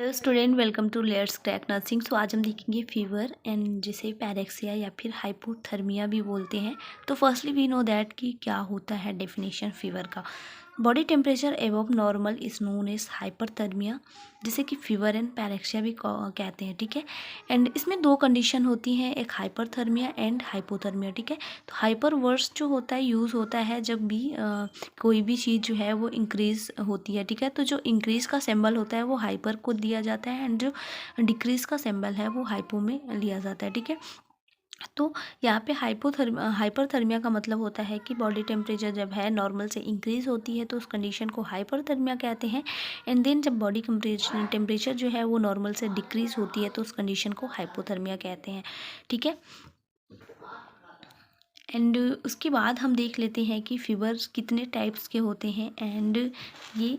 Hello student, welcome to let's crack nursing. So आज हम देखेंगे फीवर एंड जिसे पैरेक्सिया या फिर हाइपोथर्मिया भी बोलते हैं। तो फर्स्टली वी नो दैट कि क्या होता है डेफिनेशन फीवर का। Body temperature above normal is known as hyperthermia, जिसे कि फीवर एंड पैरेक्सिया भी कहते हैं। ठीक है। एंड इसमें दो कंडीशन होती हैं, एक हाइपरथर्मिया एंड हाइपोथर्मिया। ठीक है। तो हाइपर वर्ड्स जो होता है यूज़ होता है जब भी कोई भी चीज़ जो है वो इंक्रीज़ होती है। ठीक है। तो जो इंक्रीज़ का सिंबल होता है वो हाइपर को दिया जाता है एंड जो डिक्रीज़ का सिंबल है वो हाइपो में लिया जाता है। ठीक है। तो यहाँ पे हाइपरथर्मिया का मतलब होता है कि बॉडी टेम्परेचर जब है नॉर्मल से इंक्रीज़ होती है तो उस कंडीशन को हाइपरथर्मिया कहते हैं। एंड देन जब बॉडी टेम्परेचर जो है वो नॉर्मल से डिक्रीज़ होती है तो उस कंडीशन को हाइपोथर्मिया कहते हैं। ठीक है। एंड उसके बाद हम देख लेते हैं कि फीवर कितने टाइप्स के होते हैं एंड ये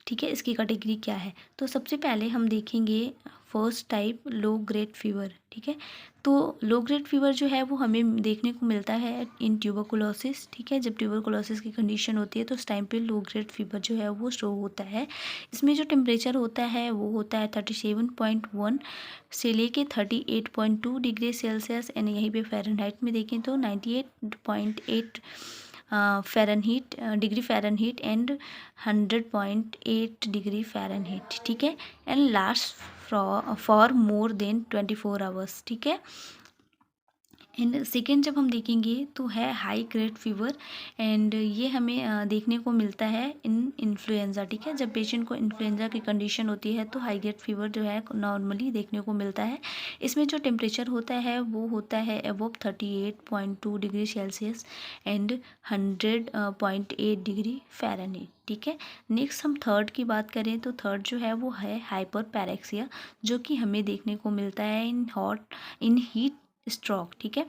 ठीक है, इसकी कैटेगरी क्या है। तो सबसे पहले हम देखेंगे first type low grade fever. ठीक है। तो लो ग्रेड फीवर जो है वो हमें देखने को मिलता है इन ट्यूबरकुलोसिस। ठीक है। जब ट्यूबरकुलोसिस की कंडीशन होती है तो उस टाइम पे लो ग्रेड फीवर जो है वो शो होता है। इसमें जो टेम्परेचर होता है वो होता है 37.1 से लेके 38.2 डिग्री सेल्सियस। एंड यहीं पे फ़ारेनहाइट में देखें तो 98.8 Fahrenheit degree Fahrenheit and 100.8 degree Fahrenheit. ठीक है। And last for more than 24 hours. ठीक है। एंड सेकेंड जब हम देखेंगे तो है हाई ग्रेड फीवर। एंड ये हमें देखने को मिलता है इन इन्फ्लुएंजा। ठीक है। जब पेशेंट को इन्फ्लुएंजा की कंडीशन होती है तो हाई ग्रेड फीवर जो है नॉर्मली देखने को मिलता है। इसमें जो टेम्परेचर होता है वो होता है above 38.2 degree Celsius and 100.8 degree Fahrenheit. ठीक है। नेक्स्ट हम थर्ड की बात करें तो थर्ड जो है वो है हाइपर पैरेक्सिया, जो कि हमें देखने को मिलता है इन हीट स्ट्रोक। ठीक है।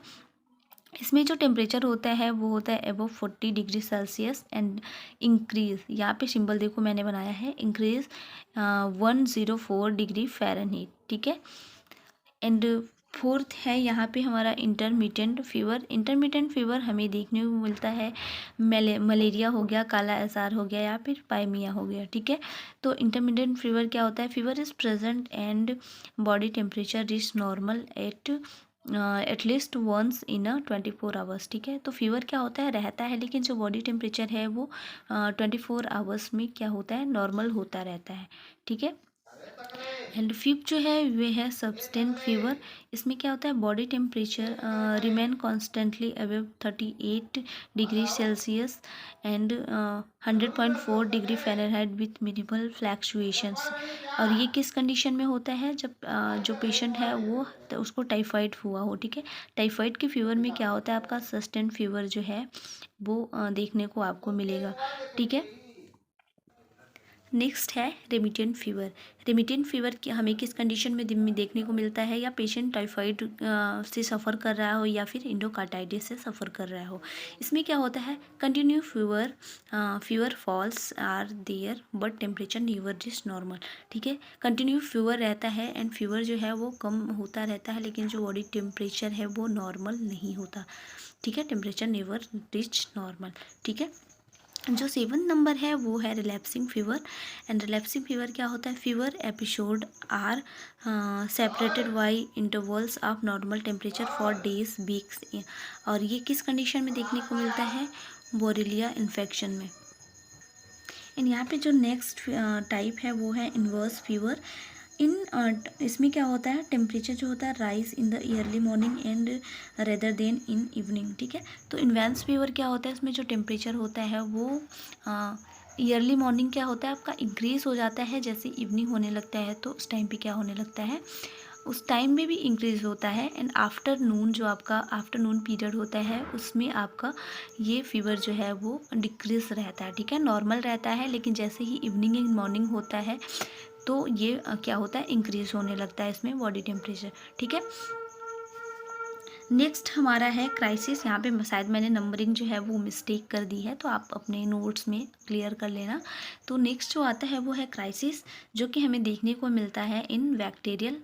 इसमें जो टेम्परेचर होता है वो होता है above 40 degree Celsius and increase, यहाँ पे सिंबल देखो मैंने बनाया है, इंक्रीज 104 डिग्री फ़ारेनहीट। ठीक है। एंड फोर्थ है यहाँ पे हमारा इंटरमिटेंट फीवर। इंटरमिटेंट फीवर हमें देखने को मिलता है मलेरिया हो गया, काला एसआर हो गया या फिर पाइमिया हो गया। ठीक है। तो इंटरमिटेंट फीवर क्या होता है, fever is present and body temperature is normal at least once in 24 hours. ठीक है। तो फीवर क्या होता है, रहता है, लेकिन जो बॉडी टेम्परेचर है वो 24 आवर्स में क्या होता है, नॉर्मल होता रहता है। ठीक है। एंड फिफ्थ जो है वे है सब्सटेंट फीवर। इसमें क्या होता है, body temperature remain constantly above 38 degree Celsius and 100.4 degree Fahrenheit with minimal fluctuations. और ये किस कंडीशन में होता है, जब जो पेशेंट है वो तो उसको टाइफाइड हुआ हो। ठीक है। टाइफाइड के फीवर में क्या होता है, आपका सस्टेंट फीवर जो है वो देखने को आपको मिलेगा। ठीक है। नेक्स्ट है रेमिटेंट फीवर। रेमिटेंट फीवर हमें किस कंडीशन में देखने को मिलता है, या पेशेंट टाइफाइड से सफ़र कर रहा हो या फिर इंडोकार्टाइटिस से सफ़र कर रहा हो। इसमें क्या होता है, continue fever falls are there but temperature never is normal. ठीक है। कंटिन्यू फीवर रहता है एंड फीवर जो है वो कम होता रहता है, लेकिन जो बॉडी टेम्परेचर है वो नॉर्मल नहीं होता। ठीक है। Temperature never reach normal. ठीक है। जो 7 नंबर है वो है relapsing fever. And relapsing fever क्या होता है, fever episode are separated by intervals of normal temperature for days weeks. और ये किस कंडीशन में देखने को मिलता है, बोरेलिया इन्फेक्शन में। एंड यहाँ पे जो नेक्स्ट टाइप है वो है इन्वर्स फीवर। इसमें क्या होता है, टेम्परेचर जो होता है rise in the early morning and rather then in evening. ठीक है। तो इन्वेंस फीवर क्या होता है, इसमें जो टेम्परेचर होता है वो ईयरली मॉर्निंग क्या होता है आपका इंक्रीज़ हो जाता है, जैसे इवनिंग होने लगता है तो उस टाइम पे क्या होने लगता है, उस टाइम में भी इंक्रीज़ होता है। एंड आफ्टरनून जो आपका आफ्टरनून पीरियड होता है उसमें आपका ये फीवर जो है वो डिक्रीज़ रहता है। ठीक है। नॉर्मल रहता है, लेकिन जैसे ही इवनिंग एंड मॉर्निंग होता है तो ये क्या होता है, इंक्रीज़ होने लगता है इसमें बॉडी टेम्परेचर। ठीक है। नेक्स्ट हमारा है क्राइसिस। यहाँ पे शायद मैंने नंबरिंग जो है वो मिस्टेक कर दी है, तो आप अपने नोट्स में क्लियर कर लेना। तो नेक्स्ट जो आता है वो है क्राइसिस, जो कि हमें देखने को मिलता है इन बैक्टीरियल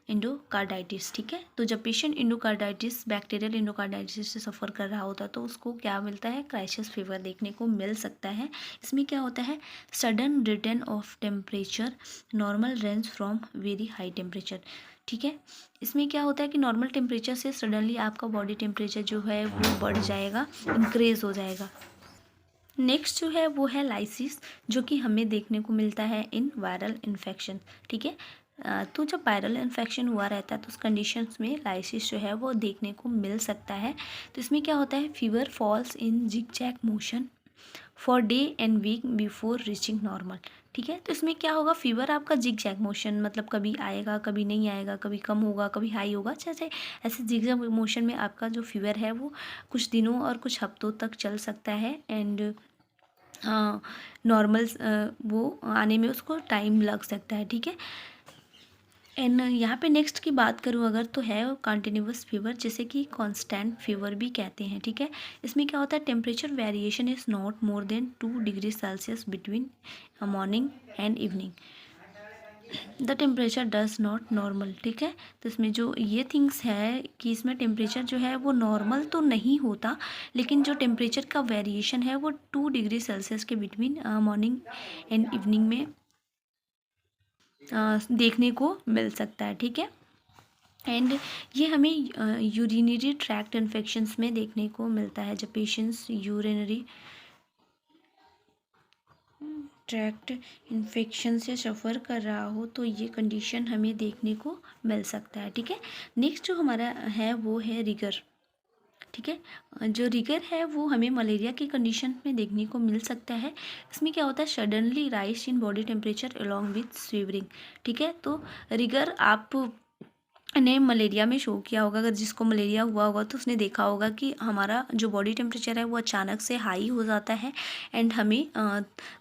इंडोकार्डाइटिस। ठीक है, तो जब पेशेंट इंडोकार्डाइटिस, बैक्टीरियल इंडोकार्डाइटिस से सफ़र कर रहा होता है तो उसको क्या मिलता है, क्राइसिस फीवर देखने को मिल सकता है। इसमें क्या होता है, sudden return of temperature, normal range from very high temperature. ठीक है, इसमें क्या होता है कि नॉर्मल टेम्परेचर से सडनली आपका बॉडी टेम्परेचर जो है वो बढ़ जाएगा, इंक्रीज हो जाएगा। नेक्स्ट जो है वो है लाइसिस, जो कि हमें देखने को मिलता है इन वायरल इन्फेक्शन। ठीक है, तो जब वायरल इन्फेक्शन हुआ रहता है तो उस कंडीशंस में लाइसिस जो है वो देखने को मिल सकता है। तो इसमें क्या होता है, fever falls in zigzag motion for day and week before reaching normal. ठीक है, तो इसमें क्या होगा, फीवर आपका जिगजैग मोशन, मतलब कभी आएगा कभी नहीं आएगा, कभी कम होगा कभी हाई होगा, जैसे ऐसे जिगजैग मोशन में आपका जो फीवर है वो कुछ दिनों और कुछ हफ्तों तक चल सकता है। एंड नॉर्मल वो आने में उसको टाइम लग सकता है। ठीक है, एंड यहाँ पे नेक्स्ट की बात करूँ अगर, तो है कंटिन्यूअस फीवर, जैसे कि कांस्टेंट फीवर भी कहते हैं। ठीक है, इसमें क्या होता है, temperature variation is not more than 2 degree Celsius between morning and evening, the temperature does not normal. ठीक है, तो इसमें जो ये थिंग्स है कि इसमें टेम्परेचर जो है वो नॉर्मल तो नहीं होता, लेकिन जो टेम्परेचर का वेरिएशन है वो 2 डिग्री सेल्सियस के बिटवीन मॉर्निंग एंड इवनिंग में देखने को मिल सकता है। ठीक है, एंड ये हमें यूरिनरी ट्रैक्ट इन्फेक्शंस में देखने को मिलता है। जब पेशेंट्स यूरिनरी ट्रैक्ट इन्फेक्शन से सफ़र कर रहा हो तो ये कंडीशन हमें देखने को मिल सकता है। ठीक है, नेक्स्ट जो हमारा है वो है रिगर। ठीक है, जो रिगर है वो हमें मलेरिया की कंडीशन में देखने को मिल सकता है। इसमें क्या होता है, suddenly rise in body temperature along with shivering. ठीक है, तो रिगर आप ने मलेरिया में शो किया होगा, अगर जिसको मलेरिया हुआ होगा तो उसने देखा होगा कि हमारा जो बॉडी टेम्परेचर है वो अचानक से हाई हो जाता है एंड हमें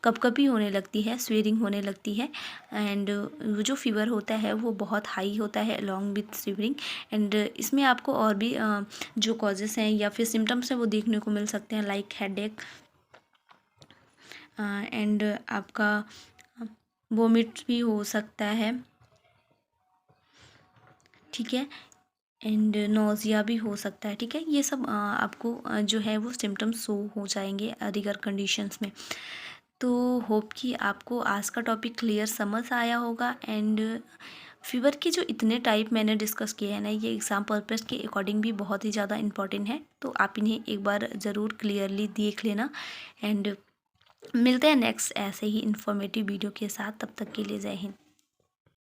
कपकपी होने लगती है, स्वेरिंग होने लगती है, एंड वो जो फीवर होता है वो बहुत हाई होता है अलॉन्ग विथ स्वेरिंग। एंड इसमें आपको और भी जो कॉजेस हैं या फिर सिम्टम्स हैं वो देखने को मिल सकते हैं, लाइक हेडेक एंड आपका वोमिट भी हो सकता है। ठीक है, एंड नोज़िया भी हो सकता है। ठीक है, ये सब आपको जो है वो सिम्टम्स शो हो जाएंगे रिगर कंडीशंस में। तो होप कि आपको आज का टॉपिक क्लियर समझ आया होगा। एंड फीवर के जो इतने टाइप मैंने डिस्कस किए हैं ना, ये एग्ज़ाम पर्पस के अकॉर्डिंग भी बहुत ही ज़्यादा इंपॉर्टेंट है, तो आप इन्हें एक बार ज़रूर क्लियरली देख लेना। एंड मिलते हैं नेक्स्ट ऐसे ही इंफॉर्मेटिव वीडियो के साथ, तब तक के लिए जय हिंद।